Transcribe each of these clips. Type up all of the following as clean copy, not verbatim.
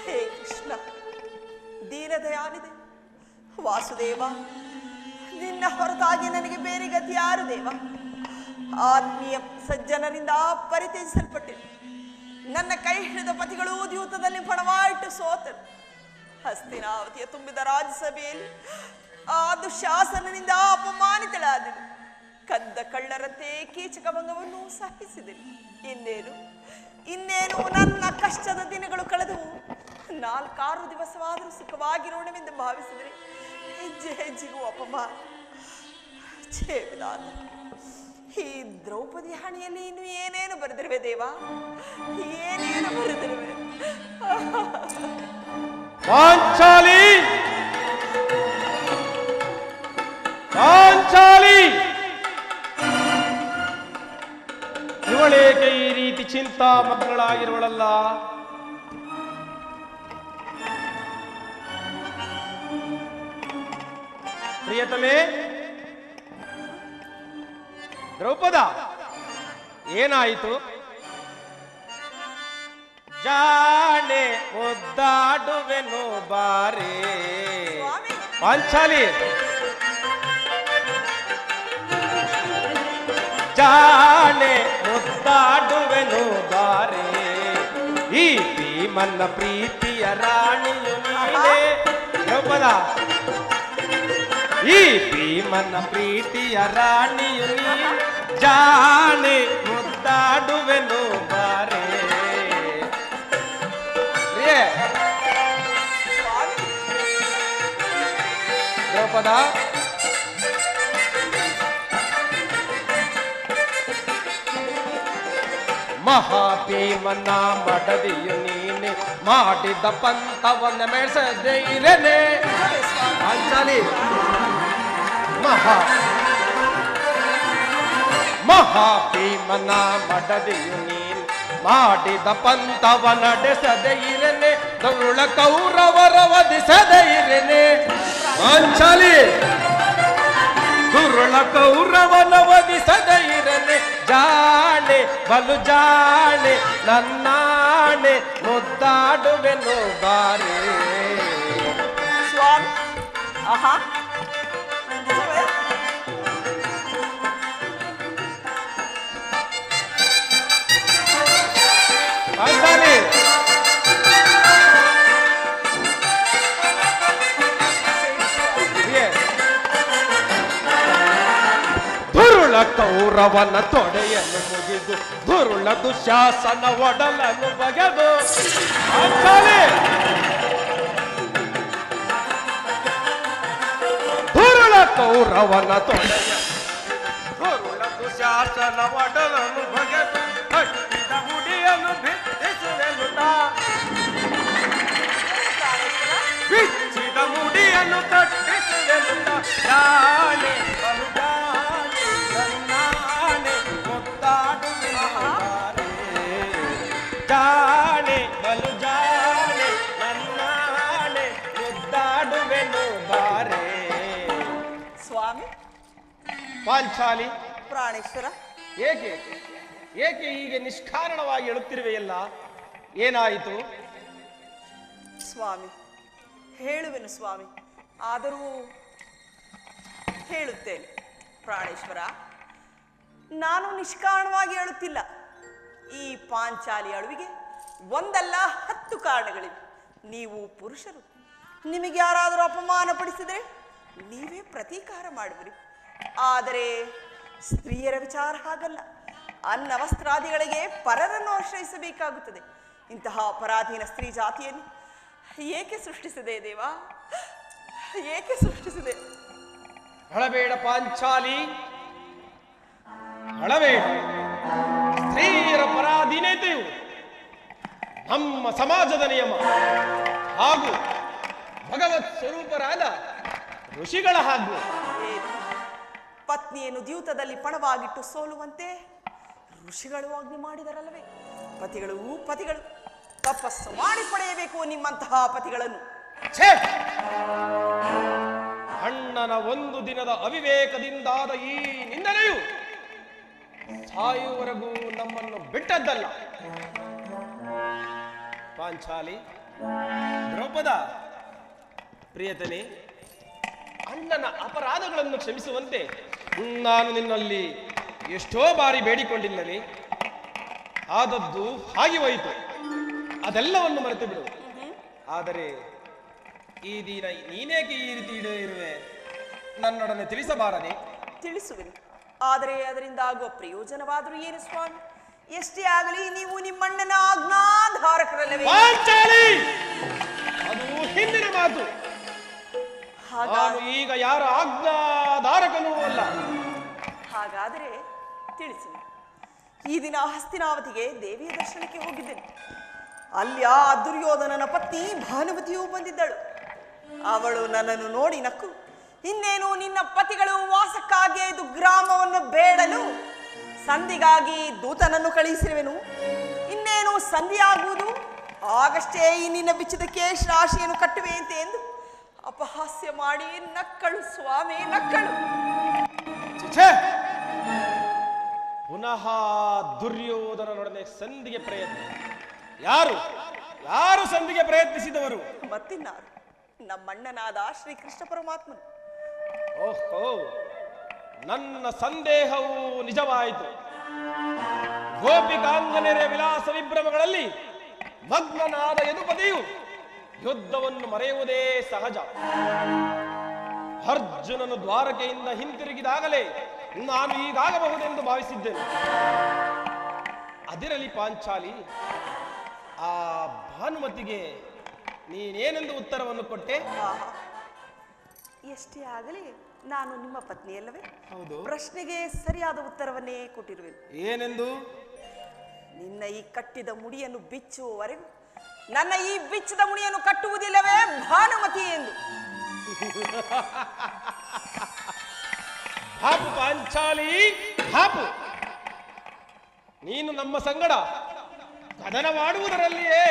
ಹೇ ಕೃಷ್ಣ, ದೀನದಯಾನಿದೆ ವಾಸುದೇವ, ನಿನ್ನ ಹೊರತಾಗಿ ನನಗೆ ಬೇರೆ ಗತಿ ಯಾರು ದೇವ? ಆತ್ಮೀಯ ಸಜ್ಜನರಿಂದ ಪರಿತ್ಯಜಿಸಲ್ಪಟ್ಟಿರು. ನನ್ನ ಕೈ ಹಿಡಿದ ಪತಿಗಳು ದ್ಯೂತದಲ್ಲಿ ಪಣವಾಯಿಟ್ಟು ಸೋತರು. ಹಸ್ತಿನಾವತಿಯ ತುಂಬಿದ ರಾಜ್ಯಸಭೆಯಲ್ಲಿ ಆ ದುಶಾಸನನಿಂದ ಅಪಮಾನಿತಳಾದೆನು. ಕದ್ದ ಕಳ್ಳರಂತೆ ಕೀಚಕಭಂಗವನ್ನು ಸಹಿಸಿದೆನು. ಇನ್ನೇನು ನನ್ನ ಕಷ್ಟದ ದಿನಗಳು ಕಳೆದವು. 4-6 ದಿವಸವಾದರೂ ಸುಖವಾಗಿರೋಣವೆಂದು ಭಾವಿಸಿದರೆ ಹೆಜ್ಜೆ ಹೆಜ್ಜೆಗೂ ಅಪಮಾನ. ಛೇವಿದಾದ ಈ ದ್ರೌಪದಿ ಹಣೆಯಲ್ಲಿ ಇನ್ನು ಏನೇನು ಬರೆದಿರುವೆ ದೇವ, ಏನೇನು ಬರೆದಿರುವೆ? ಪಾಂಚಾಲಿ, ಪಾಂಚಾಲಿ, ಇವಳೇಕೆ ಈ ರೀತಿ ಚಿಂತಾಮಗ್ನಳಾಗಿರುವಳಲ್ಲ? ಪ್ರಿಯತಮೆ, ದ್ರೌಪದ, ಏನಾಯಿತು? ಜಾಣೆ ಮುದ್ದಾಡುವೆನು ಬಾರೆ. ಪಾಂಚಾಲಿ, ಜಾಣೆ ಮುದ್ದಾಡುವೆನು ಬಾರೆ. ಈ ಭೀಮನ್ನ ಪ್ರೀತಿಯ ರಾಣಿಯು ನೀನೇ. ದ್ರೌಪದ, ಈ ಭೀಮನ ಪ್ರೀತಿಯ ರಾಣಿಯು ನೀ. ಜಾಣೆ ಮುದ್ದಾಡುವೆನು ಬಾರೆ. ದ್ರೌಪದ, ಮಹಾಭೀಮನ ಮಡದಿಯು ನೀನೆ, ಮಾಡಿದ ಪಂಥವನ್ನ ಮೆಸದೆ ಇರನೆ. ಪಾಂಚಾಲಿ, ಮಹಾಭೀಮನ ಮಡದಿಯು ನೀನು, ಮಾಡಿದ ಪಂಥವ ನಡೆಸದೆ ಇರನೆ. ದುರುಳ ಕೌರವರ ವಧಿಸದೆ ಇರನೆ. ಪಾಂಚಾಲಿ, ದುರುಳ ಕೌರವನ ವಧಿಸದೆ ಇರನೆ. ಜಾಣೆ ಬಲು ಜಾಣೆ ನನ್ನಾಣೆ ಮುದ್ದಾಡುವೆನು ಬಾರೆ. ಸ್ವಾಮಿ, ಆಹಾ, ಪಾಂಚಾಲಿ, ದುರುಳ ಕೌರವನ ತೊಡೆಯನ್ನು ಮುಗಿದು, ದುರುಳ ದುಶಾಸನ ಒಡಲನ್ನು ಬಗೆದು. ಪಾಂಚಾಲಿ, ದುರುಳ ಕೌರವನ ತೊಡೆಯ, ದುರುಳ ದುಶಾಸನ ಒಡಲನ್ನು ಬಗೆದು. ಕಟ್ಟಿದ ಮುಡಿಯನ್ನು ಬಿಚ್ಚಿದ ಮುಡಿಯನ್ನು ಕಟ್ಟಿಸುವೆನುತ. ಜಾಣೆ ಬಲು ಜಾಣೆ ನನ್ನಾಣೆ ಮುದ್ದಾಡುವೆನು ಬಾರೆ. ಜಾಣೆ ಬಲು ಜಾಣೆ ನನ್ನಾಣೆ ಮುದ್ದಾಡುವೆನು ಬಾರೆ. ಸ್ವಾಮಿ, ಪಾಂಚಾಲಿ, ಪ್ರಾಣೇಶ್ವರ, ಏಕೆ ಏಕೆ ಹೀಗೆ ನಿಷ್ಕಾರಣವಾಗಿ ಹೇಳುತ್ತಿರುವೆಯಲ್ಲ? ಏನಾಯಿತು? ಸ್ವಾಮಿ, ಹೇಳುವೆನು ಸ್ವಾಮಿ, ಆದರೂ ಹೇಳುತ್ತೇನೆ. ಪ್ರಾಣೇಶ್ವರ, ನಾನು ನಿಷ್ಕಾರಣವಾಗಿ ಹೇಳುತ್ತಿಲ್ಲ. ಈ ಪಾಂಚಾಲಿ ಅಳುವಿಗೆ ಒಂದಲ್ಲ 10 ಕಾರಣಗಳಿವೆ. ನೀವು ಪುರುಷರು, ನಿಮಗೆ ಯಾರಾದರೂ ಅಪಮಾನ ಪಡಿಸಿದರೆ ನೀವೇ ಪ್ರತೀಕಾರ ಮಾಡುವಿರಿ. ಆದರೆ ಸ್ತ್ರೀಯರ ವಿಚಾರ ಹಾಗಲ್ಲ. ಅನ್ನ ವಸ್ತ್ರಾದಿಗಳಿಗೆ ಪರರನ್ನು ಆಶ್ರಯಿಸಬೇಕಾಗುತ್ತದೆ. ಇಂತಹ ಪರಾಧೀನ ಸ್ತ್ರೀ ಜಾತಿಯನ್ನು ಏಕೆ ಸೃಷ್ಟಿಸಿದೆ ದೇವ? ಏಕೆ ಸೃಷ್ಟಿಸಿದೆ? ಅಳಬೇಡ ಪಾಂಚಾಲಿ, ಅಳಬೇಡ. ಸ್ತ್ರೀಯರ ಪರಾಧೀನತೆಯು ನಮ್ಮ ಸಮಾಜದ ನಿಯಮ ಹಾಗೂ ಭಗವತ್ ಸ್ವರೂಪರಾದ ಋಷಿಗಳ ಆಜ್ಞೆ. ಪತ್ನಿಯನ್ನು ದ್ಯೂತದಲ್ಲಿ ಪಣವಾಗಿಟ್ಟು ಸೋಲುವಂತೆ ಋಷಿಗಳು ಆಜ್ಞೆ ಮಾಡಿದರಲ್ಲವೇ? ಪತಿಗಳು ತಪಸ್ಸು ಮಾಡಿ ಪಡೆಯಬೇಕು ನಿಮ್ಮಂತಹ ಪತಿಗಳನ್ನು. ಅಣ್ಣನ ಒಂದು ದಿನದ ಅವಿವೇಕದಿಂದಾದ ಈ ನಿಂದನೆಯು ಸಾಯುವವರೆಗೂ ನಮ್ಮನ್ನು ಬಿಟ್ಟದ್ದಲ್ಲ. ಪಾಂಚಾಲಿ, ದ್ರೌಪದ ಪ್ರಿಯತನೆ, ಅಣ್ಣನ ಅಪರಾಧಗಳನ್ನು ಕ್ಷಮಿಸುವಂತೆ ನಾನು ನಿನ್ನಲ್ಲಿ ಎಷ್ಟೋ ಬಾರಿ ಬೇಡಿಕೊಂಡಿಲ್ಲವೇ? ಆದದ್ದು ಹಾಗೆ ಹೋಯಿತು, ಅದೆಲ್ಲವನ್ನು ಮರೆತು ಬಿಡು. ಆದರೆ ಈ ದಿನ ನೀನೇಕೆ ಈ ರೀತಿ ಇರುವೆ? ನನ್ನೊಡನೆ ತಿಳಿಸಬಾರದೆ? ತಿಳಿಸುವೆನು, ಆದರೆ ಅದರಿಂದ ಆಗುವ ಪ್ರಯೋಜನವಾದರೂ ಏನು ಸ್ವಾಮಿ? ಎಷ್ಟೇ ಆಗಲಿ ನೀವು ನಿಮ್ಮಣ್ಣನ ಆಜ್ಞಾಧಾರಕರಲ್ಲವೇ? ಅದು ಹಿಂದಿನ ಮಾತು. ನಾನು ಈಗ ಯಾರ ಆಜ್ಞಾಧಾರಕನೂ ಅಲ್ಲ. ಹಾಗಾದರೆ ತಿಳಿಸಿ. ಈ ದಿನ ಹಸ್ತಿನಾವತಿಗೆ ದೇವಿಯ ದರ್ಶನಕ್ಕೆ ಹೋಗಿದ್ದೇನೆ. ಅಲ್ಲಿ ಆ ದುರ್ಯೋಧನನ ಪತ್ನಿ ಭಾನುಮತಿಯೂ ಬಂದಿದ್ದಳು. ಅವಳು ನನ್ನನ್ನು ನೋಡಿ ನಕ್ಕು, ಇನ್ನೇನು ನಿನ್ನ ಪತಿಗಳು ವಾಸಕ್ಕಾಗಿ ಇದು ಗ್ರಾಮವನ್ನು ಬೇಡಲು ಸಂಧಿಗಾಗಿ ದೂತನನ್ನು ಕಳುಹಿಸಿರುವೆನು. ಇನ್ನೇನು ಸಂಧಿಯಾಗುವುದು, ಆಗಷ್ಟೇ ಈ ನಿನ್ನ ಬಿಚ್ಚಿದ ಕೇಶ ರಾಶಿಯನ್ನು ಕಟ್ಟುವೆ ಅಂತ ಎಂದು ಅಪಹಾಸ್ಯ ಮಾಡಿ ನಕ್ಕಳು ಸ್ವಾಮಿ, ನಕ್ಕಳು. ಪುನಃ ದುರ್ಯೋಧನನೊಡನೆ ಸಂಧಿಗೆ ಪ್ರಯತ್ನ? ಯಾರು ಯಾರು ಸಂಧಿಗೆ ಪ್ರಯತ್ನಿಸಿದವರು? ಮತ್ತಿನ್ನಾರು, ನಮ್ಮಣ್ಣನಾದ ಶ್ರೀಕೃಷ್ಣ ಪರಮಾತ್ಮನು. ಓಹೋ, ನನ್ನ ಸಂದೇಹವು ನಿಜವಾಯಿತು. ಗೋಪಿಕಾಂಗನೆಯ ವಿಲಾಸ ವಿಭ್ರಮಗಳಲ್ಲಿ ಮಗ್ನನಾದ ಯದುಪತಿಯು ಯುದ್ಧವನ್ನು ಮರೆಯುವುದೇ ಸಹಜ. ಅರ್ಜುನನು ದ್ವಾರಕೆಯಿಂದ ಹಿಂತಿರುಗಿದಾಗಲೇ ನಾನು ಹೀಗಾಗಬಹುದೆಂದು ಭಾವಿಸಿದ್ದೇನೆ. ಅದಿರಲಿ ಪಾಂಚಾಲಿ, ಆ ಭಾನುಮತಿಗೆ ನೀನೇನೆಂದು ಉತ್ತರವನ್ನು ಕೊಟ್ಟೆ? ಎಷ್ಟೇ ಆಗಲಿ ನಾನು ನಿಮ್ಮ ಪತ್ನಿಯಲ್ಲವೇ? ಹೌದು. ಪ್ರಶ್ನೆಗೆ ಸರಿಯಾದ ಉತ್ತರವನ್ನೇ ಕೊಟ್ಟಿರುವೆನು. ಏನೆಂದು? ನಿನ್ನ ಈ ಕಟ್ಟಿದ ಮುಡಿಯನ್ನು ಬಿಚ್ಚುವವರೆಗೂ ನನ್ನ ಈ ಬಿಚ್ಚದ ಮುಡಿಯನ್ನು ಕಟ್ಟುವುದಿಲ್ಲವೇ ಭಾನುಮತಿ ಎಂದು. ಹಾಪು ಪಾಂಚಾಲಿ, ಹಾಪು. ನೀನು ನಮ್ಮ ಸಂಗಡ ಕದನವಾಡುವುದರಲ್ಲಿಯೇ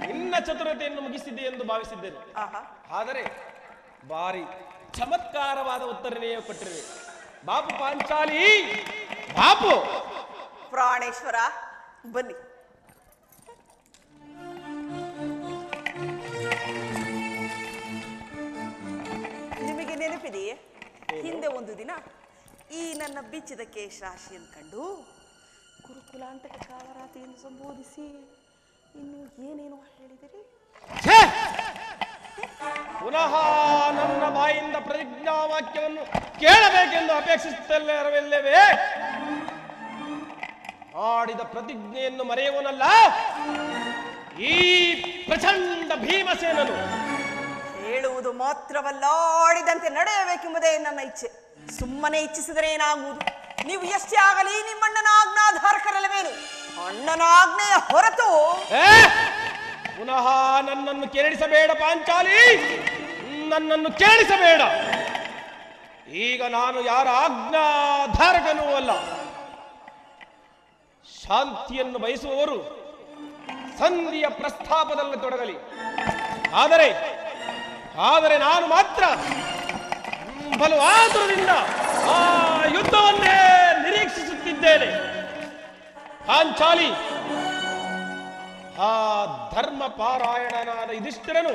ನಿನ್ನ ಚತುರತೆಯನ್ನು ಮುಗಿಸಿದೆ ಎಂದು ಭಾವಿಸಿದ್ದೇನೆ. ಆದರೆ ಬಾರಿ ಚಮತ್ಕಾರವಾದ ಉತ್ತರನೇ ಕೊಟ್ಟಿರುವೆ. ಬಾಪು ಪಾಂಚಾಲಿ, ಬಾಪು. ಪ್ರಾಣೇಶ್ವರ ಬನ್ನಿ. ನಿಮಗೆ ನೆನಪಿದೆಯೇ, ಹಿಂದೆ ಒಂದು ದಿನ ಈ ನನ್ನ ಬಿಚ್ಚಿದ ಕೇಶ ರಾಶಿಯನ್ನು ಕಂಡು ಗುರುಕುಲಾಂತಕ ಕಾಲರಾತಿ ಎಂದು ಸಂಬೋಧಿಸಿ ಇನ್ನು ಏನೇನೋ ಹೇಳಿದಿರಿ? ಪುನಃ ನನ್ನ ಬಾಯಿಂದ ಪ್ರತಿಜ್ಞಾ ವಾಕ್ಯವನ್ನು ಕೇಳಬೇಕೆಂದು ಅಪೇಕ್ಷಿಸುತ್ತಲ್ಲವೇ? ಆಡಿದ ಪ್ರತಿಜ್ಞೆಯನ್ನು ಮರೆಯುವನಲ್ಲ ಈ ಪ್ರಚಂಡ ಭೀಮಸೇನನು. ಹೇಳುವುದು ಮಾತ್ರವಲ್ಲ, ಆಡಿದಂತೆ ನಡೆಯಬೇಕೆಂಬುದೇ ನನ್ನ ಇಚ್ಛೆ. ಸುಮ್ಮನೆ ಇಚ್ಛಿಸಿದರೆ ಏನಾಗುವುದು? ನೀವು ಎಷ್ಟೇ ಆಗಲಿ ನಿಮ್ಮಣ್ಣನ ಆಜ್ಞಾಧಾರಕರಲ್ಲವೇನು? ಅಣ್ಣನ ಆಜ್ಞೆಯ ಹೊರತು ಪುನಃ ನನ್ನನ್ನು ಕೆರಳಿಸಬೇಡ ಪಾಂಚಾಲಿ, ನನ್ನನ್ನು ಕೆರಳಿಸಬೇಡ. ಈಗ ನಾನು ಯಾರ ಆಜ್ಞಾಧಾರಕನೂ ಅಲ್ಲ. ಶಾಂತಿಯನ್ನು ಬಯಸುವವರು ಸಂಧಿಯ ಪ್ರಸ್ತಾಪದಲ್ಲಿ ತೊಡಗಲಿ. ಆದರೆ ನಾನು ಮಾತ್ರ ಬಲು ಆತುರದಿಂದ ಆ ಯುದ್ಧವನ್ನೇ ನಿರೀಕ್ಷಿಸುತ್ತಿದ್ದೇನೆ. ಪಾಂಚಾಲಿ, ಆ ಧರ್ಮ ಪಾರಾಯಣನಾದ ಯುಧಿಷ್ಠಿರನು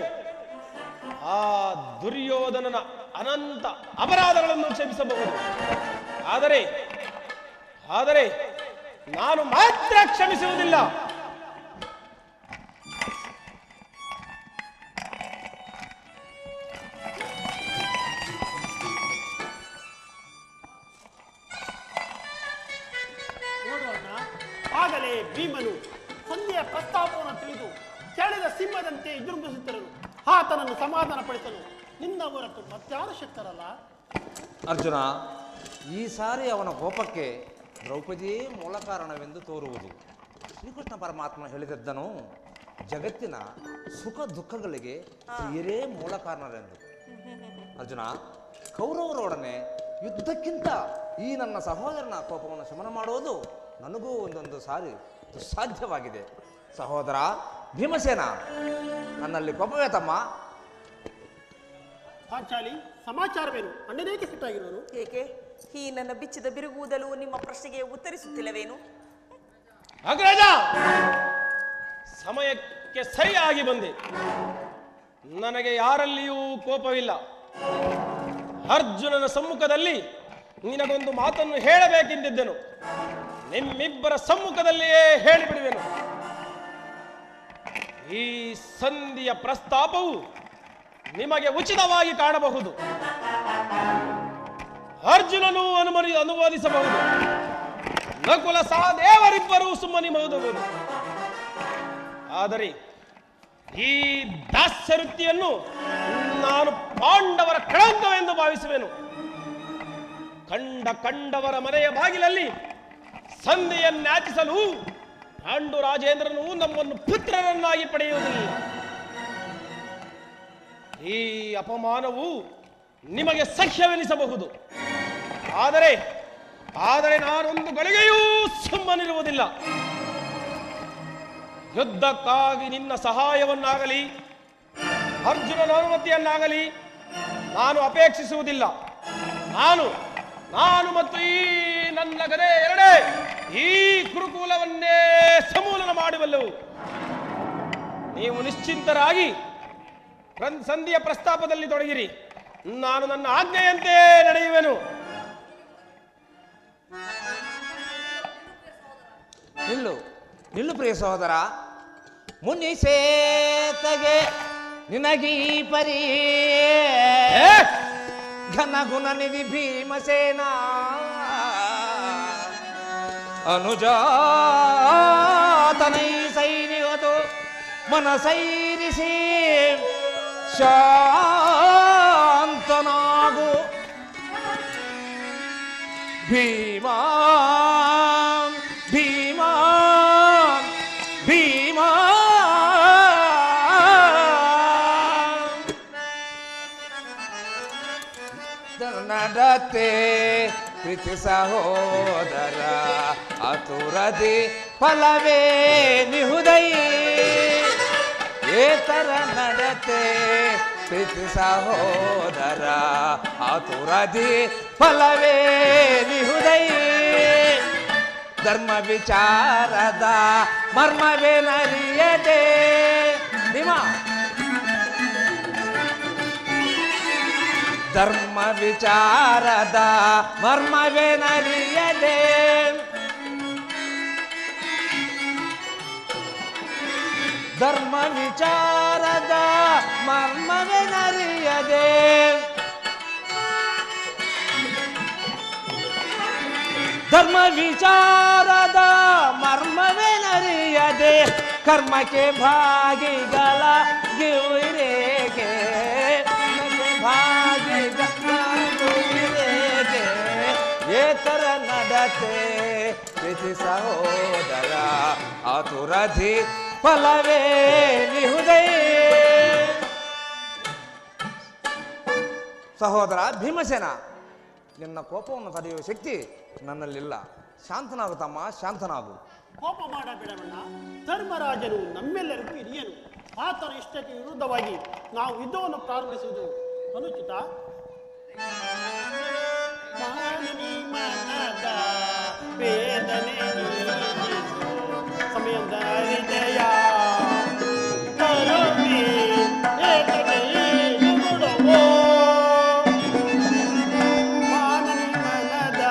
ಆ ದುರ್ಯೋಧನನ ಅನಂತ ಅಪರಾಧಗಳನ್ನು ಕ್ಷಮಿಸಬಹುದು. ಆದರೆ ನಾನು ಮಾತ್ರ ಕ್ಷಮಿಸುವುದಿಲ್ಲ. ನೋಡೋಣ. ಆಗಲೇ ಭೀಮನು ಸಂಧಿಯ ಪ್ರಸ್ತಾಪವನ್ನು ತಿಳಿದು ಕೆಳದ ಸಿಂಹದಂತೆ ಎದುರುಗಿಸುತ್ತಿರಲು ಆತನನ್ನು ಸಮಾಧಾನಪಡಿಸಲು ನಿನ್ನ ಹೊರತು ಮತ್ತಾರು ಶಕ್ತರಲ್ಲ. ಅರ್ಜುನ, ಈ ಸಾರಿ ಅವನ ಕೋಪಕ್ಕೆ ದ್ರೌಪದಿಯೇ ಮೂಲ ಕಾರಣವೆಂದು ತೋರುವುದು. ಶ್ರೀಕೃಷ್ಣ ಪರಮಾತ್ಮ ಹೇಳಿದ್ದನು, ಜಗತ್ತಿನ ಸುಖ ದುಃಖಗಳಿಗೆ ಸ್ತ್ರೀಯರೇ ಮೂಲ ಕಾರಣರೆಂದು. ಅರ್ಜುನ, ಕೌರವರೊಡನೆ ಯುದ್ಧಕ್ಕಿಂತ ಈ ನನ್ನ ಸಹೋದರನ ಕೋಪವನ್ನು ಶಮನ ಮಾಡುವುದು ನನಗೂ ಒಂದೊಂದು ಸಾರಿ ದುಸ್ಸಾಧ್ಯವಾಗಿದೆ. ಸಹೋದರ ಭೀಮಸೇನ, ನನ್ನಲ್ಲಿ ಕೋಪವೇ ತಮ್ಮ? ಪಾಂಚಾಲಿ, ಸಮಾಚಾರವೇನು? ಅಣ್ಣನೇಕೆ ಸಿಟ್ಟಾಗಿರೋನು? ಏಕೆ ಈ ನನ್ನ ಬಿಚ್ಚಿದ ಬಿರುಗುವುದಲು ನಿಮ್ಮ ಪ್ರಶ್ನೆಗೆ ಉತ್ತರಿಸುತ್ತಿಲ್ಲವೇನು? ಅಗ್ರಜ, ಸಮಯಕ್ಕೆ ಸರಿಯಾಗಿ ಬಂದೆ. ನನಗೆ ಯಾರಲ್ಲಿಯೂ ಕೋಪವಿಲ್ಲ. ಅರ್ಜುನನ ಸಮ್ಮುಖದಲ್ಲಿ ನಿನಗೊಂದು ಮಾತನ್ನು ಹೇಳಬೇಕೆಂದಿದ್ದೆನು. ನಿಮ್ಮಿಬ್ಬರ ಸಮ್ಮುಖದಲ್ಲಿಯೇ ಹೇಳಿಬಿಡುವೆನು. ಈ ಸಂಧಿಯ ಪ್ರಸ್ತಾಪವು ನಿಮಗೆ ಉಚಿತವಾಗಿ ಕಾಣಬಹುದು. ಅರ್ಜುನನು ಅನುವಾದಿಸಬಹುದು. ನಕುಲ ಸಹದೇವರಿಬ್ಬರೂ ಸುಮ್ಮನಿಬಹುದು. ಆದರೆ ಈ ದಾಸ್ಯವೃತ್ತಿಯನ್ನು ನಾನು ಪಾಂಡವರ ಕಳಂಕವೆಂದು ಭಾವಿಸುವೆನು. ಕಂಡವರ ಮನೆಯ ಬಾಗಿಲಲ್ಲಿ ಸಂಧಿಯನ್ನಾಚಿಸಲು ಪಾಂಡು ರಾಜೇಂದ್ರನು ನಮ್ಮನ್ನು ಪುತ್ರರನ್ನಾಗಿ ಪಡೆಯುವುದಿಲ್ಲ. ಈ ಅಪಮಾನವು ನಿಮಗೆ ಸಹ್ಯವೆನಿಸಬಹುದು. ಆದರೆ ನಾನೊಂದು ಗಳಿಗೆಯೂ ಸುಮ್ಮನಿರುವುದಿಲ್ಲ. ಯುದ್ಧಕ್ಕಾಗಿ ನಿನ್ನ ಸಹಾಯವನ್ನಾಗಲಿ ಅರ್ಜುನನ ಅನುಮತಿಯನ್ನಾಗಲಿ ನಾನು ಅಪೇಕ್ಷಿಸುವುದಿಲ್ಲ. ನಾನು ಮತ್ತು ಈ ನನ್ನ ಗದೆ ಎರಡೇ ಈ ಕುರುಕುಲವನ್ನೇ ಸಮೂಲನ ಮಾಡಬಲ್ಲೆವು. ನೀವು ನಿಶ್ಚಿಂತರಾಗಿ ಸಂಧಿಯ ಪ್ರಸ್ತಾಪದಲ್ಲಿ ತೊಡಗಿರಿ. ನಾನು ನನ್ನ ಆಜ್ಞೆಯಂತೆ ನಡೆಯುವೆನು. ನಿಲ್ಲು ಪ್ರಿಯ ಸಹೋದರ. ಮುನಿಸೇತಗೆ ನಿನಗೀ ಪರಿ ಘನ ಗುಣ ನಿಧಿ ಭೀಮಸೇನ ಅನುಜಾತನೈ ಸೈನಿಯದು ಮನಸೈರಿಸಿ ಶಾಂತನಾಗು ಭೀಮಾ ಭೀಮಾ ಭೀಮಾ ನಡತೆ ಪ್ರೀತಿ ಸಹೋದರ ಅತುರದಿ ಫಲವೇ ನಿಹುದೈ ಏತರ ನಡತೆ ಪ್ರೀತಿ ಸಹೋದರ ಆತುರದಿ ಫಲವೇ ನಿಹುದೈ ಧರ್ಮ ವಿಚಾರದ ಮರ್ಮವೇನರಿಯದೆ ಭೀಮಾ ಧರ್ಮ ವಿಚಾರದ ಮರ್ಮವೇನರಿಯದೆ ಧರ್ಮ ವಿಚಾರದ ಮರ್ಮವೇನರಿಯದೆ ಧರ್ಮ ವಿಚಾರದ ಮರ್ಮವೇನರಿಯದೆ ಕರ್ಮಕ್ಕೆ ಭಾಗಿಗಳ ಗಿವಿರೇಗೆ ಭಾಗಿಗೆ ಏತರ ನಡತೆ ಪ್ರೀತಿ ಸಹೋದರ ಆತುರಧಿ ಫಲವೇ ನಿಹುದೈ ಸಹೋದರ ಭೀಮಸೇನ, ನಿನ್ನ ಕೋಪವನ್ನು ತಡೆಯುವ ಶಕ್ತಿ ನನ್ನಲ್ಲಿಲ್ಲ. ಶಾಂತನಾಗು ತಮ್ಮ, ಶಾಂತನಾಗು. ಕೋಪ ಮಾಡಬೇಡವಣ್ಣ. ಧರ್ಮರಾಜನು ನಮ್ಮೆಲ್ಲರಿಗೂ ಹಿರಿಯನು. ಆತನ ಇಷ್ಟಕ್ಕೆ ವಿರುದ್ಧವಾಗಿ ನಾವು ಯುದ್ಧವನ್ನು ಪ್ರಾರಂಭಿಸುವುದು ಅನುಚಿತ. ಮನದ ವೇದನೆ ಸಮಯದ ಹೃದಯ ಕರುಣೆ ಏಕತೆ ಗುಣವೋ ಮಾನನಿ ಮನದ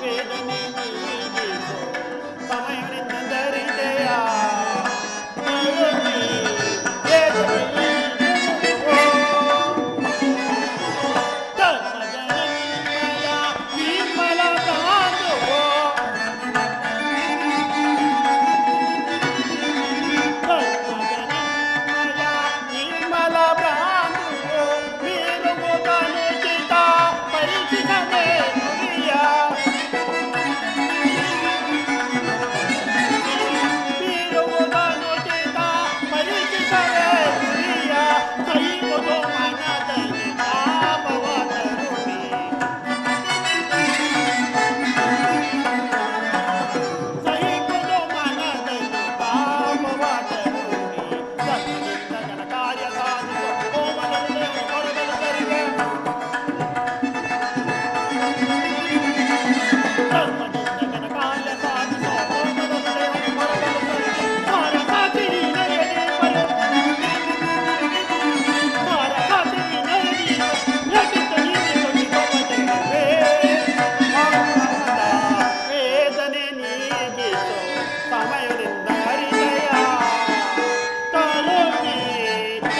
ವೇದನೆ ಸಮಯದ ಹೃದಯ ಕರುಣೆ ಏಕತೆ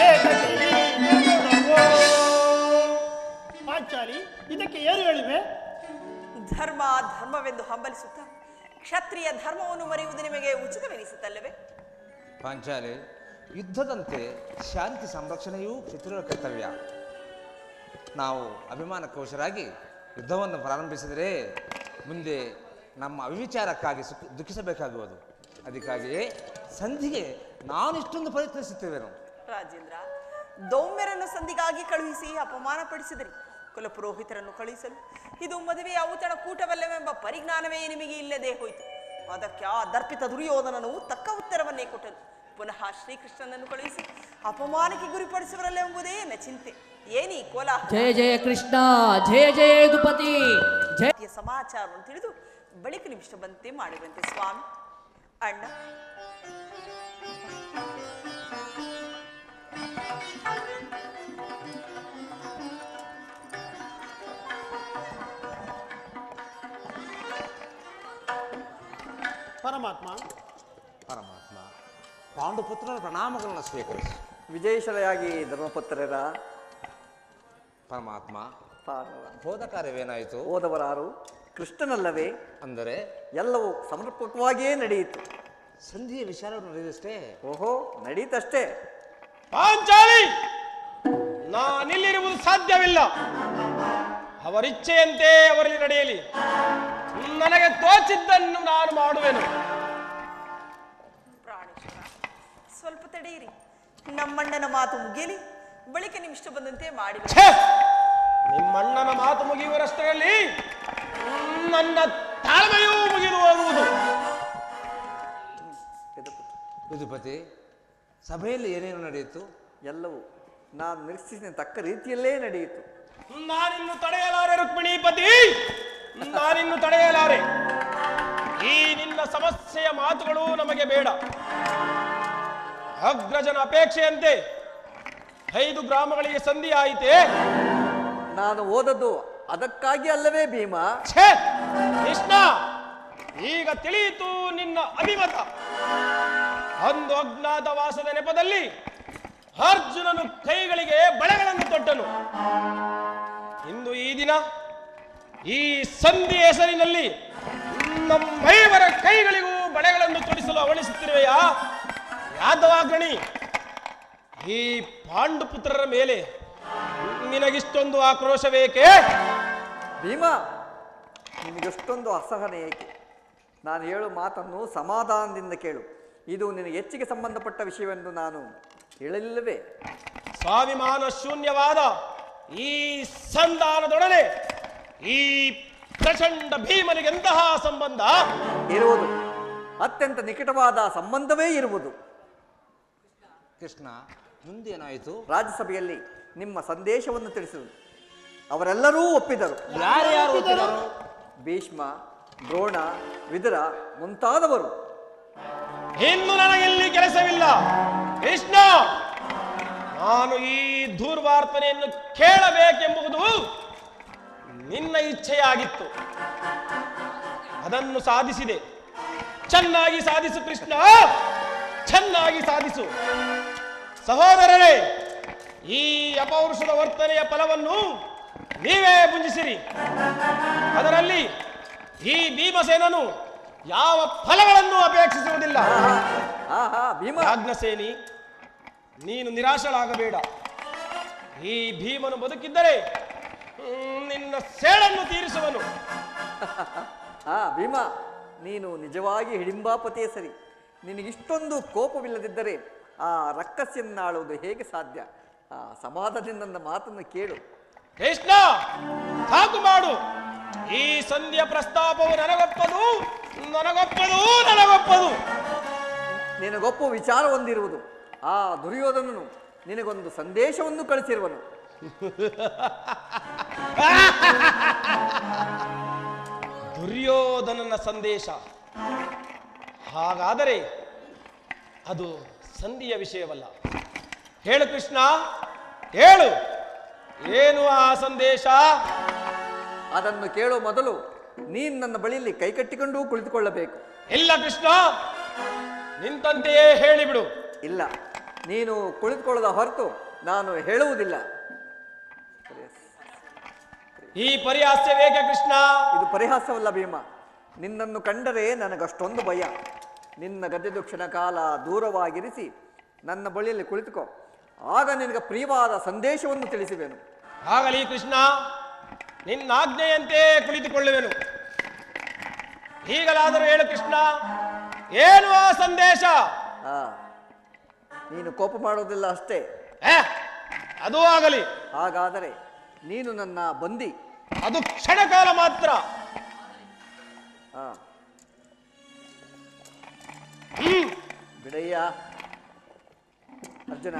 ಏತಕ್ಕೆ ಈ ನಗುಡವೋ? ಪಾಂಚಾಲಿ, ಇದಕ್ಕೆ ಏನು ಹೇಳಿವೆ? ಧರ್ಮ ಧರ್ಮವೆಂದು ಹಂಬಲಿಸುತ್ತಾ ಕ್ಷತ್ರಿಯ ಧರ್ಮವನ್ನು ಮರೆಯುವುದು ನಿಮಗೆ ಉಚಿತವೆನಿಸುತ್ತಲ್ಲವೇ? ಪಾಂಚಾಲಿ, ಯುದ್ಧದಂತೆ ಶಾಂತಿ ಸಂರಕ್ಷಣೆಯೂ ಕ್ಷತ್ರಿಯರ ಕರ್ತವ್ಯ. ನಾವು ಅಭಿಮಾನಕ್ಕೆ ವಶರಾಗಿ ಯುದ್ಧವನ್ನು ಪ್ರಾರಂಭಿಸಿದರೆ ಮುಂದೆ ನಮ್ಮ ಅವಿಚಾರಕ್ಕಾಗಿ ದುಃಖಿಸಬೇಕಾಗುವುದು. ಅದಕ್ಕಾಗಿಯೇ ಸಂಧಿಗೆ ನಾನು ಇಷ್ಟೊಂದು ಪ್ರಯತ್ನಿಸುತ್ತೇವೆನು. ರಾಜೇಂದ್ರ, ದೌಮ್ಯರನ್ನು ಸಂಧಿಗಾಗಿ ಕಳುಹಿಸಿ ಅಪಮಾನ ಪಡಿಸಿದರಿ. ಕುಲಪುರೋಹಿತರನ್ನು ಕಳುಹಿಸಲು ಇದು ಮದುವೆಯ ಔತಣ ಕೂಟವಲ್ಲವೆಂಬ ಪರಿಜ್ಞಾನವೇ ನಿಮಗೆ ಇಲ್ಲದೆ ಹೋಯಿತು. ಅದಕ್ಕೆ ಆ ದರ್ಪಿತ ದುರ್ಯೋಧನನು ತಕ್ಕ ಉತ್ತರವನ್ನೇ ಕೊಟ್ಟನು. ಪುನಃ ಶ್ರೀಕೃಷ್ಣನನ್ನು ಕಳುಹಿಸಿ ಅಪಮಾನಕ್ಕೆ ಗುರಿಪಡಿಸುವರಲ್ಲೆಂಬುದೇ ನನ್ನ ಚಿಂತೆ. ಏನಿ ಕೋಲಾಹಲ? ಜಯ ಜಯ ಕೃಷ್ಣ, ಜಯ ಜಯ ಯದುಪತಿ, ಜಯ. ಸಮಾಚಾರವನ್ನು ತಿಳಿದು ಬಳಿಕ ನಿಮಿಷ ಬಂತೆ ಮಾಡಿರುವಂತೆ ಸ್ವಾಮಿ. ಅಣ್ಣ, ಪರಮಾತ್ಮ, ಪರಮಾತ್ಮ, ಪಾಂಡುಪುತ್ರರ ಪ್ರಣಾಮಗಳನ್ನು ಸ್ವೀಕರಿಸಿ. ವಿಜಯಶಾಲಿಯಾಗಿ ಧರ್ಮಪುತ್ರರ ಪರಮಾತ್ಮ, ಪಾರ್ವ. ಹೋದ ಕಾರ್ಯವೇನಾಯಿತು? ಹೋದವರಾರು ಕೃಷ್ಣನಲ್ಲವೇ? ಅಂದರೆ ಎಲ್ಲವೂ ಸಮರ್ಪಕವಾಗಿಯೇ ನಡೆಯಿತು. ಸಂಧಿಯ ವಿಚಾರವನ್ನು ನಡೆದಷ್ಟೇ. ಓಹೋ, ನಡೆಯಿತಷ್ಟೇ. ಪಾಂಚಾಲಿ, ನಾನಿಲ್ಲಿರುವುದು ಸಾಧ್ಯವಿಲ್ಲ. ಅವರಿಚ್ಛೆಯಂತೆ ಅವರಲ್ಲಿ ನಡೆಯಲಿ. ನನಗೆ ತೋಚಿದ್ದನ್ನು ನಾನು ಮಾಡುವೆನು. ಪ್ರಾಣೇಶ್ವರ, ಸ್ವಲ್ಪ ತಡೆಯಿರಿ. ನಮ್ಮಣ್ಣನ ಮಾತು ಮುಗಿಯಲಿ, ಬಳಿಕ ನಿಮಿಷ ಬಂದಂತೆ ಮಾಡಿ. ಛೇ! ನಿಮ್ಮಣ್ಣನ ಮಾತು ಮುಗಿಯುವರಷ್ಟರಲ್ಲಿ ನನ್ನ ತಾಳ್ಮೆಯೂ ಮುಗಿದು ಹೋಗುವುದು. ಯದುಪತಿ, ಸಭೆಯಲ್ಲಿ ಏನೇನು ನಡೆಯಿತು? ಎಲ್ಲವೂ ನಾನು ನಿರೀಕ್ಷಿಸಿದ ತಕ್ಕ ರೀತಿಯಲ್ಲೇ ನಡೆಯಿತು. ನಾನಿನ್ನು ತಡೆಯಲಾರೆ ರುಕ್ಮಿಣೀಪತಿ, ನಾನಿನ್ನು ತಡೆಯಲಾರೆ. ಈ ನಿನ್ನ ಸಮಸ್ಯೆಯ ಮಾತುಗಳು ನಮಗೆ ಬೇಡ. ಅಗ್ರಜನ ಅಪೇಕ್ಷೆಯಂತೆ 5 ಗ್ರಾಮಗಳಿಗೆ ಸಂಧಿ ಆಯಿತೆ. ನಾನು ಓದದ್ದು ಅದಕ್ಕಾಗಿ ಅಲ್ಲವೇ ಭೀಮ? ಛೇ ಕೃಷ್ಣ, ಈಗ ತಿಳಿಯಿತು ನಿನ್ನ ಅಭಿಮತ. ಅಂದು ಅಜ್ಞಾತವಾಸದ ನೆಪದಲ್ಲಿ ಅರ್ಜುನನು ಕೈಗಳಿಗೆ ಬಳೆಗಳನ್ನು ತೊಟ್ಟನು. ಇಂದು ಈ ದಿನ ಈ ಸಂಧಿ ಹೆಸರಿನಲ್ಲಿ ನಮ್ಮೈವರ ಕೈಗಳಿಗೂ ಬಳೆಗಳನ್ನು ತೊಡಿಸಲು ಅವಣಿಸುತ್ತಿರುವೆಯಾ ಯಾದವಾಗ್ರಣಿ? ಈ ಪಾಂಡುಪುತ್ರರ ಮೇಲೆ ನಿನಗಿಷ್ಟೊಂದು ಆಕ್ರೋಶವೇಕೆ? ಭೀಮ, ನಿನಗೆಷ್ಟೊಂದು ಅಸಹನೆ ಏಕೆ? ನಾನು ಹೇಳು ಮಾತನ್ನು ಸಮಾಧಾನದಿಂದ ಕೇಳು. ಇದು ನಿನಗೆ ಹೆಚ್ಚಿಗೆ ಸಂಬಂಧಪಟ್ಟ ವಿಷಯವೆಂದು ನಾನು ಹೇಳಲಿಲ್ಲವೇ? ಸ್ವಾಭಿಮಾನ ಶೂನ್ಯವಾದ ಈ ಸಂಧಾನದೊಡನೆ ಈ ಪ್ರಚಂಡ ಭೀಮನಿಗೆಂತಹ ಸಂಬಂಧ ಇರುವುದು? ಅತ್ಯಂತ ನಿಕಟವಾದ ಸಂಬಂಧವೇ ಇರುವುದು. ಕೃಷ್ಣ, ಮುಂದೇನಾಯಿತು? ರಾಜ್ಯಸಭೆಯಲ್ಲಿ ನಿಮ್ಮ ಸಂದೇಶವನ್ನು ತಿಳಿಸುವುದು ಅವರೆಲ್ಲರೂ ಒಪ್ಪಿದರು. ಯಾರ್ಯಾರು ಒಪ್ಪಿದರು? ಭೀಷ್ಮ, ದ್ರೋಣ, ವಿದುರ ಮುಂತಾದವರು. ಇನ್ನು ನನಗಿಲ್ಲಿ ಕೆಲಸವಿಲ್ಲ ಕೃಷ್ಣ. ನಾನು ಈ ದೂರ್ವಾರ್ತನೆಯನ್ನು ಕೇಳಬೇಕೆಂಬುದು ನಿನ್ನ ಇಚ್ಛೆಯಾಗಿತ್ತು. ಅದನ್ನು ಸಾಧಿಸಿದೆ. ಚೆನ್ನಾಗಿ ಸಾಧಿಸು ಕೃಷ್ಣ, ಚೆನ್ನಾಗಿ ಸಾಧಿಸು. ಸಹೋದರರೇ, ಈ ಅಪೌರುಷದ ವರ್ತನೆಯ ಫಲವನ್ನು ನೀವೇ ಭುಂಜಿಸಿರಿ. ಅದರಲ್ಲಿ ಈ ಭೀಮಸೇನನು ಯಾವ ಫಲಗಳನ್ನು ಅಪೇಕ್ಷಿಸುವುದಿಲ್ಲ. ಭೀಮ, ಯಾಜ್ಞಸೇನಿ, ನೀನು ನಿರಾಶರಾಗಬೇಡ. ಈ ಭೀಮನು ಬದುಕಿದ್ದರೆ ನಿನ್ನ ಸೇಡನ್ನು ತೀರಿಸುವನು. ಭೀಮ, ನೀನು ನಿಜವಾಗಿ ಹಿಡಿಂಬಾಪತಿಯೇ ಸರಿ. ನಿನಗಿಷ್ಟೊಂದು ಕೋಪವಿಲ್ಲದಿದ್ದರೆ ಆ ರಕ್ಕಸಿಯನ್ನಾಳುವುದು ಹೇಗೆ ಸಾಧ್ಯ? ಸಮಾಧಾನದಿಂದ ನನ್ನ ಮಾತನ್ನು ಕೇಳು. ಕೃಷ್ಣ, ಸಾಕು ಮಾಡು. ಈ ಸಂಧ್ಯಾ ಪ್ರಸ್ತಾಪವು ನನಗೊಪ್ಪದು, ನನಗೊಪ್ಪದು, ನನಗೊಪ್ಪದು. ನಿನಗೊಪ್ಪು ವಿಚಾರ ಹೊಂದಿರುವುದು. ಆ ದುರ್ಯೋಧನನು ನಿನಗೊಂದು ಸಂದೇಶವನ್ನು ಕಳಿಸಿರುವನು. ದುರ್ಯೋಧನನ ಸಂದೇಶ. ಹಾಗಾದರೆ ಅದು ಸಂಧಿಯ ವಿಷಯವಲ್ಲ. ಹೇಳು ಕೃಷ್ಣ, ಹೇಳು, ಏನು ಆ ಸಂದೇಶ? ಅದನ್ನು ಕೇಳೋ ಮೊದಲು ನೀನು ನನ್ನ ಬಳಿಯಲ್ಲಿ ಕೈಕಟ್ಟಿಕೊಂಡು ಕುಳಿತುಕೊಳ್ಳಬೇಕು. ಇಲ್ಲ ಕೃಷ್ಣ, ನಿಂತಂತೆಯೇ ಹೇಳಿಬಿಡು. ಇಲ್ಲ, ನೀನು ಕುಳಿತುಕೊಳ್ಳದ ಹೊರತು ನಾನು ಹೇಳುವುದಿಲ್ಲ. ಈ ಪರಿಹಾಸ್ಯವೇಕೆ ಕೃಷ್ಣ? ಇದು ಪರಿಹಾಸವಲ್ಲ ಭೀಮ. ನಿನ್ನನ್ನು ಕಂಡರೆ ನನಗಷ್ಟೊಂದು ಭಯ. ನಿನ್ನ ಗದ್ದೆದು ಕ್ಷಣ ಕಾಲ ದೂರವಾಗಿರಿಸಿ ನನ್ನ ಬಳಿಯಲ್ಲಿ ಕುಳಿತುಕೋ. ಆಗ ನಿನಗೆ ಪ್ರಿಯವಾದ ಸಂದೇಶವನ್ನು ತಿಳಿಸುವೆನು. ಆಗಲಿ ಕೃಷ್ಣ, ನಿನ್ನ ಆಜ್ಞೆಯಂತೆ ಕುಳಿತುಕೊಳ್ಳುವೆನು. ಈಗಲಾದರೂ ಹೇಳು ಕೃಷ್ಣ, ಏನು ಆ ಸಂದೇಶ? ನೀನು ಕೋಪ ಮಾಡೋದಿಲ್ಲ ಅಷ್ಟೇ. ಅದು ಆಗಲಿ. ಹಾಗಾದರೆ ನೀನು ನನ್ನ ಬಂದಿ. ಅದು ಕ್ಷಣಕಾಲ ಮಾತ್ರ. ಬಿಡಯ್ಯ ಅರ್ಜುನ,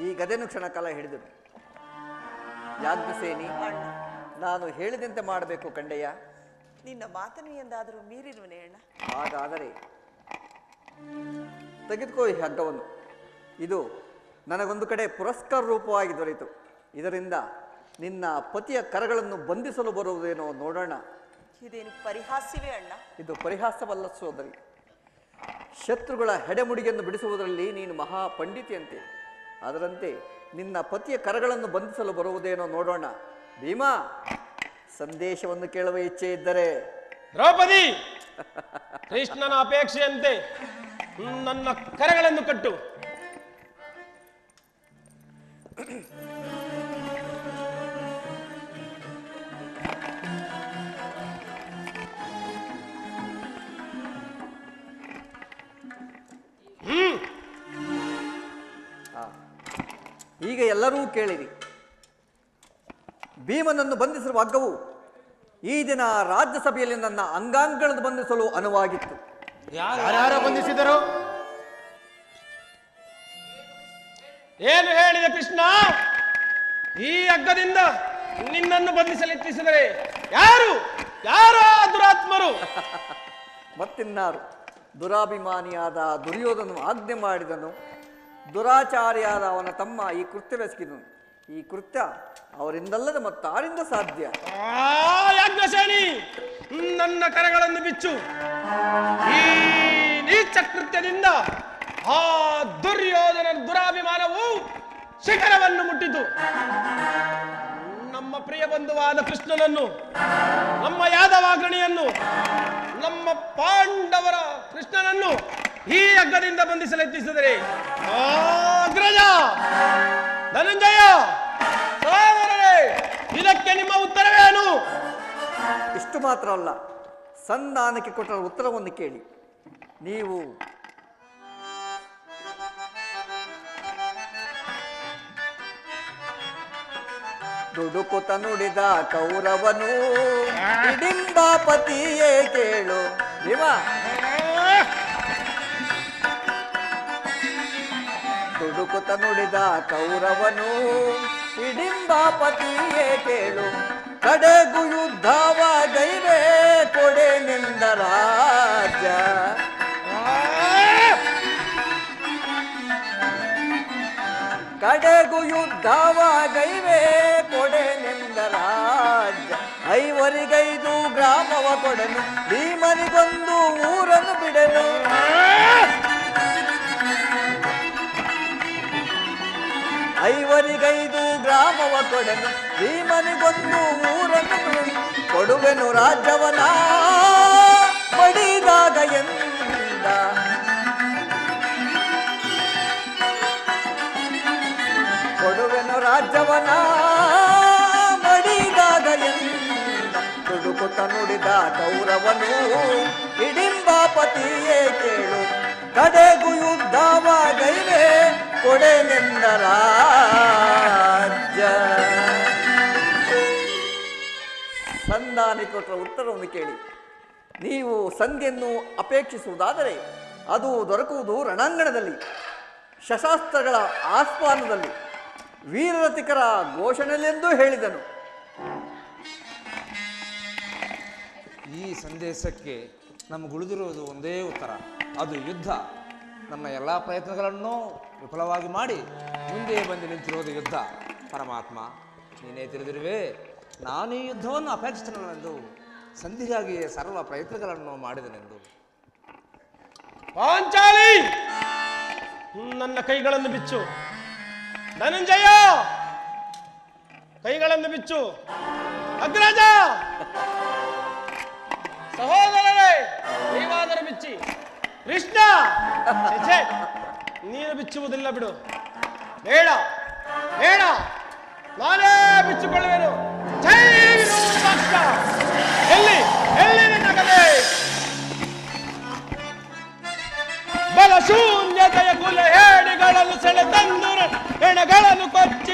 ಈ ಗದೆನು ಕ್ಷಣಕಾಲ ಹಿಡಿದನು. ಯಾಜ್ಞಸೇನಿ, ನಾನು ಹೇಳಿದಂತೆ ಮಾಡಬೇಕು ಕಂಡಯ್ಯ. ನಿನ್ನ ಮಾತನ್ನು ಎಂದಾದರೂ ಮೀರಿರುವನೇ ಅಣ್ಣ? ಹಾಗಾದರೆ ತೆಗೆದುಕೋ ಈ ಹಗ್ಗವನ್ನು. ಇದು ನನಗೊಂದು ಕಡೆ ಪುರಸ್ಕಾರ ರೂಪವಾಗಿ ದೊರೆಯಿತು. ಇದರಿಂದ ನಿನ್ನ ಪತಿಯ ಕರಗಳನ್ನು ಬಂಧಿಸಲು ಬರುವುದೇನೋ ನೋಡೋಣ. ಇದೇನು ಪರಿಹಾಸ್ಯವೇ ಅಣ್ಣ? ಇದು ಪರಿಹಾಸವಲ್ಲ ಸೋದರಿ. ಶತ್ರುಗಳ ಹೆಡೆಮುಡಿಯನ್ನು ಬಿಡಿಸುವುದರಲ್ಲಿ ನೀನು ಮಹಾ ಪಂಡಿತಿಯಂತೆ. ಅದರಂತೆ ನಿನ್ನ ಪತಿಯ ಕರಗಳನ್ನು ಬಂಧಿಸಲು ಬರುವುದೇನೋ ನೋಡೋಣ. ಭೀಮಾ, ಸಂದೇಶವನ್ನು ಕೇಳುವ ಇಚ್ಛೆ ಇದ್ದರೆ ದ್ರೌಪದಿ, ಕೃಷ್ಣನ ಅಪೇಕ್ಷೆಯಂತೆ ನನ್ನ ಕರಗಳನ್ನು ಕಟ್ಟು. ಈಗ ಎಲ್ಲರೂ ಕೇಳಿರಿ. ಭೀಮನನ್ನು ಬಂಧಿಸಿರುವ ಹಗ್ಗವು ಈ ದಿನ ರಾಜ್ಯಸಭೆಯಲ್ಲಿ ನನ್ನ ಅಂಗಾಂಗಗಳನ್ನು ಬಂಧಿಸಲು ಅನುವಾಗಿತ್ತು. ಯಾರ್ಯಾರ ಬಂಧಿಸಿದರು? ಏನು ಹೇಳಿದ ಕೃಷ್ಣ? ಈ ಹಗ್ಗದಿಂದ ನಿನ್ನನ್ನು ಬಂಧಿಸಲೆತ್ತಿಸಿದರೆ ಯಾರು ಯಾರು ಆ ದುರಾತ್ಮರು? ಮತ್ತಿನ್ನಾರು? ದುರಾಭಿಮಾನಿಯಾದ ದುರ್ಯೋಧನ ಆಜ್ಞೆ ಮಾಡಿದನು. ದುರಾಚಾರಿಯಾದ ಅವನ ತಮ್ಮ ಈ ಕೃತ್ಯವೆಸಗಿದನು. ಈ ಕೃತ್ಯ ಅವರಿಂದಲ್ಲದ ಮತ್ತಾರಿಂದ ಸಾಧ್ಯ? ಯಾಜ್ಞಸೇನಿ, ನನ್ನ ಕರಗಳನ್ನು ಬಿಚ್ಚು. ಈ ನೀಚ ಕೃತ್ಯದಿಂದ ಆ ದುರ್ಯೋಧನ ದುರಾಭಿಮಾನವು ಶಿಖರವನ್ನು ಮುಟ್ಟಿತು. ನಮ್ಮ ಪ್ರಿಯ ಬಂಧುವಾದ ಕೃಷ್ಣನನ್ನು, ನಮ್ಮ ಯಾದವಾಗ್ರಣಿಯನ್ನು, ನಮ್ಮ ಪಾಂಡವರ ಕೃಷ್ಣನನ್ನು ಈ ಹಗ್ಗದಿಂದ ಬಂಧಿಸಲೆತ್ತಿಸಿದರೆ ಅಗ್ರಜ, ಧನಂಜಯ, ಸಹೋದರರೇ, ಇದಕ್ಕೆ ನಿಮ್ಮ ಉತ್ತರವೇನು? ಇಷ್ಟು ಮಾತ್ರ ಅಲ್ಲ, ಸಂಧಾನಕ್ಕೆ ಕೊಟ್ಟ ಉತ್ತರವನ್ನು ಕೇಳಿ. ನೀವು ದುಡುಕುತ ನುಡಿದ ಕೌರವನು ಹಿಡಿಂಬಾಪತಿಯೇ ಕೇಳು. ಭೀಮ, ದುಡುಕುತ ನುಡಿದ ಕೌರವನು ಹಿಡಿಂಬಾಪತಿಯೇ ಕೇಳು. ಕಡೆಗೂ ಯುದ್ಧವ ಗೈವೆ ಕೊಡೆನೆಂದ ರಾಜ. ಕಡೆಗೂ ಯುದ್ಧವ ಗೈವೆ ಕೊಡೆನೆಂದ ರಾಜ. 5 ಗ್ರಾಮವ ಕೊಡನು, ಭೀಮನಿಗೊಂದು ಊರನ್ನು ಬಿಡನು. 5 ಗ್ರಾಮವ ಕೊಡನು, ಭೀಮನಿಗೊಂದು ಊರನ್ನು ಬಿಡನು. ಕೊಡುವೆನು ರಾಜ್ಯವನ ಪಡಿದಾಗ ಎಂದ. ಕೊಡುವೆನು ರಾಜ್ಯವನ ಮಡಿದಾಗ ಎಂದ. ತುಡುಕುತ ನುಡಿದ ಕೌರವನು ಹಿಡಿಂಬಾಪತಿಯೇ ಕೇಳು. ಕಡೆಗೂ ಯುದ್ಧವ ಗೈವೆ ಕೊಡೆನೆಂದ ರಾಜ್ಯ. ಸಂಧಾನಿ ಕೊಟ್ಟ ಉತ್ತರವನ್ನು ಕೇಳಿ. ನೀವು ಸಂಧಿಯನ್ನು ಅಪೇಕ್ಷಿಸುವುದಾದರೆ ಅದು ದೊರಕುವುದು ರಣಾಂಗಣದಲ್ಲಿ, ಶಸ್ತ್ರಾಸ್ತ್ರಗಳ ಆಸ್ಪಾನದಲ್ಲಿ, ವೀರರತಿಕರ ಘೋಷಣೆಯೆಂದೂ ಹೇಳಿದನು. ಈ ಸಂದೇಶಕ್ಕೆ ನಮಗುಳಿದಿರುವುದು ಒಂದೇ ಉತ್ತರ, ಅದು ಯುದ್ಧ. ನನ್ನ ಎಲ್ಲ ಪ್ರಯತ್ನಗಳನ್ನು ವಿಫಲವಾಗಿ ಮಾಡಿ ಮುಂದೆ ಬಂದು ನಿಂತಿರುವುದು ಯುದ್ಧ. ಪರಮಾತ್ಮ, ನೀನೇ ತಿಳಿದಿರುವೆ, ನಾನು ಈ ಯುದ್ಧವನ್ನು ಅಪೇಕ್ಷಿಸನೆಂದು, ಸಂಧಿಗಾಗಿ ಸರ್ವ ಪ್ರಯತ್ನಗಳನ್ನು ಮಾಡಿದನೆಂದು. ಪಾಂಚಾಲಿ, ನನ್ನ ಕೈಗಳನ್ನು ಬಿಚ್ಚು. ಧನಂಜಯ, ಕೈಗಳನ್ನು ಬಿಚ್ಚು. ಅಗ್ರಜ, ಸಹೋದರರೇ, ನೀವಾದರೂ ಬಿಚ್ಚಿ. ಕೃಷ್ಣ, ಛೆ, ನೀನು ಬಿಚ್ಚುವುದಿಲ್ಲ ಬಿಡು. ಬೇಡ ಬೇಡ, ನಾನೇ ಬಿಚ್ಚಿಕೊಳ್ಳುವೆನು. ಜೈ ವಿರೂಪಾಕ್ಷ. ಎಲ್ಲಿ ಎಲ್ಲಿ ನಿನ್ನ ಕಥೆ? ಬಲಶೂನ್ಯತೆಯ ಕುಲ ಹೇಡಿಗಳನ್ನು ಸೆಳೆ ತಂದು ಹೆಣಗಳನ್ನು ಕೊಚ್ಚಿ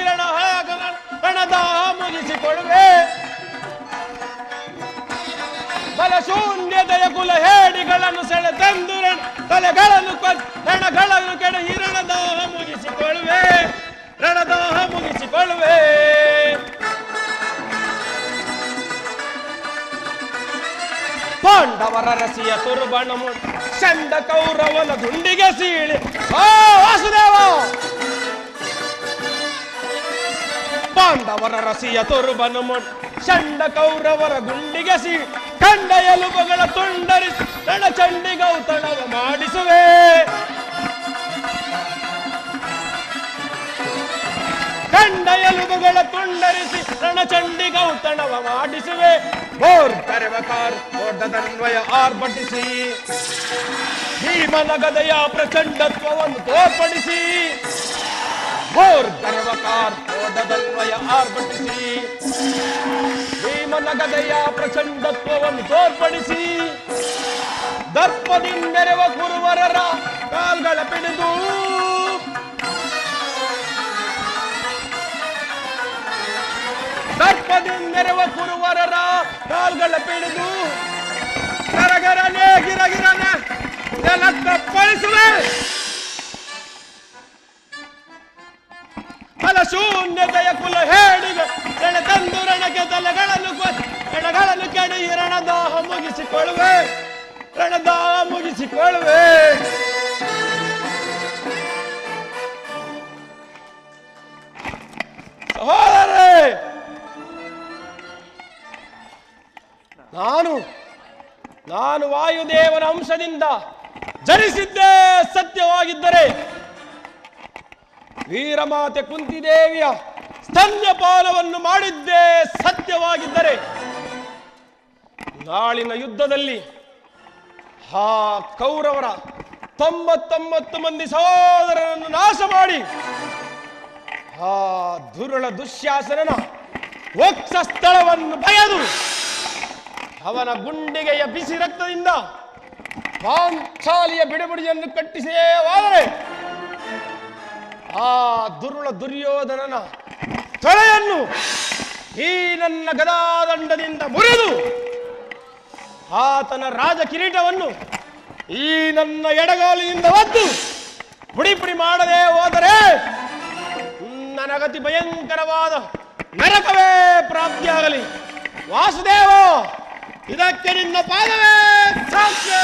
ರಣದಾಹ ಮುಗಿಸಿಕೊಳ್ಳುವೆ. ಬಲಶೂನ್ಯತೆಯ ಕುಲ ಹೇಡಿಗಳನ್ನು ಸೆಳೆ ತಂದು ತಲೆಗಳನ್ನು ಹೆಣಗಳನ್ನು ಕೆಡಹಿ ರಣದಾಹ ಮುಗಿಸಿಕೊಳ್ಳುವೆ. ರಣದಾಹ ಮುಗಿಸಿಕೊಳ್ಳುವೆ. ಪಾಂಡವರ ರಸಿಯ ತುರ್ಬಣ ಚಂಡ ಕೌರವನ ದುಂಡಿಗೆ ಸೀಳಿ. ಆ ವಾಸುದೇವ, ಪಾಂಡವರ ರಸಿಯ ತುರ್ಬನ ಚಂಡ ಕೌರವರ ಗುಂಡಿಗೆ ಸೀಳಿ ಕಂಡ ಎಲುಬುಗಳ ತುಂಡರಿಸಿ ರಣಚಂಡಿಗೌತಣವ ಮಾಡಿಸುವೆ. ಕಂಡ ಎಲುಬುಗಳ ತುಂಡರಿಸಿ ರಣಚಂಡಿಗೌತಣವ ಮಾಡಿಸುವೆ. ಬೋರ್ ಕರೆವಕಾರ್ ದೊಡ್ಡದನ್ವಯ ಆರ್ಭಟಿಸಿ ಭೀಮನ ಗದೆಯ ಪ್ರಚಂಡತ್ವವನ್ನು ತೋರ್ಪಡಿಸಿ. ಬೋರ್ ಕರೆವಕಾರ್ ದೊಡ್ಡದನ್ವಯ ಆರ್ಭಟಿಸಿ ಭೀಮನ ಗದೆಯ ಪ್ರಚಂಡತ್ವವನ್ನು ತೋರ್ಪಡಿಸಿ ದರ್ಪದಿಂದ ಮೆರೆವ ಕುರುವರರ ಕಾಲ್ಗಳ ಪಿಡಿದು ದರ್ಪದಿಂದ ಮೆರೆವ ಕುರುವರರ ಕಾಲ್ಗಳ ಪಿಡಿದು ಗರಗರನೆ ಗಿರಗಿರನೆ ನೆಲಕ್ಕಪ್ಪಳಿಸುವೆ. ಫಲಶೂನ್ಯತೆಯ ಕುಲ ಹೇಡಿಗ ಸೆಳೆ ತಂದು ರಣಕ್ಕೆ ರಣಗಳನ್ನು ಕೆಡಿ ರಣದಾಹ ಮುಗಿಸಿಕೊಳ್ಳುವೆ. ರಣದಾಹ ಮುಗಿಸಿಕೊಳ್ಳುವೆ. ಸಹೋದರರೇ, ನಾನು ವಾಯುದೇವನ ಅಂಶದಿಂದ ಜನಿಸಿದ್ದೇ ಸತ್ಯವಾಗಿದ್ದರೆ ವೀರಮಾತೆ ಕುಂತಿದೇವಿಯ ಸ್ತನ್ಯಪಾನವನ್ನು ಮಾಡಿದ್ದೇ ಸತ್ಯವಾಗಿದ್ದರೆ ನಾಳಿನ ಯುದ್ಧದಲ್ಲಿ ಆ ಕೌರವರ 99 ಮಂದಿ ಸಹೋದರರನ್ನು ನಾಶ ಮಾಡಿ ಆ ದುರುಳ ದುಶ್ಯಾಸನನ ವಕ್ಷಸ್ಥಳವನ್ನು ಬಯದು ಅವನ ಗುಂಡಿಗೆಯ ಬಿಸಿ ರಕ್ತದಿಂದ ಪಾಂಚಾಲಿಯ ಬಿಡುಬಿಡಿಯನ್ನು ಕಟ್ಟಿಸೇವಾದರೆ ಆ ದುರುಳ ದುರ್ಯೋಧನನ ತಲೆಯನ್ನು ಈ ನನ್ನ ಗದಾದಂಡದಿಂದ ಮುರಿದು ಆತನ ರಾಜ ಕಿರೀಟವನ್ನು ಈ ನನ್ನ ಎಡಗಾಲಿನಿಂದ ಒದ್ದು ಪುಡಿ ಪುಡಿ ಮಾಡದೆ ಹೋದರೆ ನನಗತಿ ಭಯಂಕರವಾದ ನರಕವೇ ಪ್ರಾಪ್ತಿಯಾಗಲಿ. ವಾಸುದೇವ, ಇದಕ್ಕೆ ನಿನ್ನ ಪಾದವೇ ಸಾಕ್ಷಿ.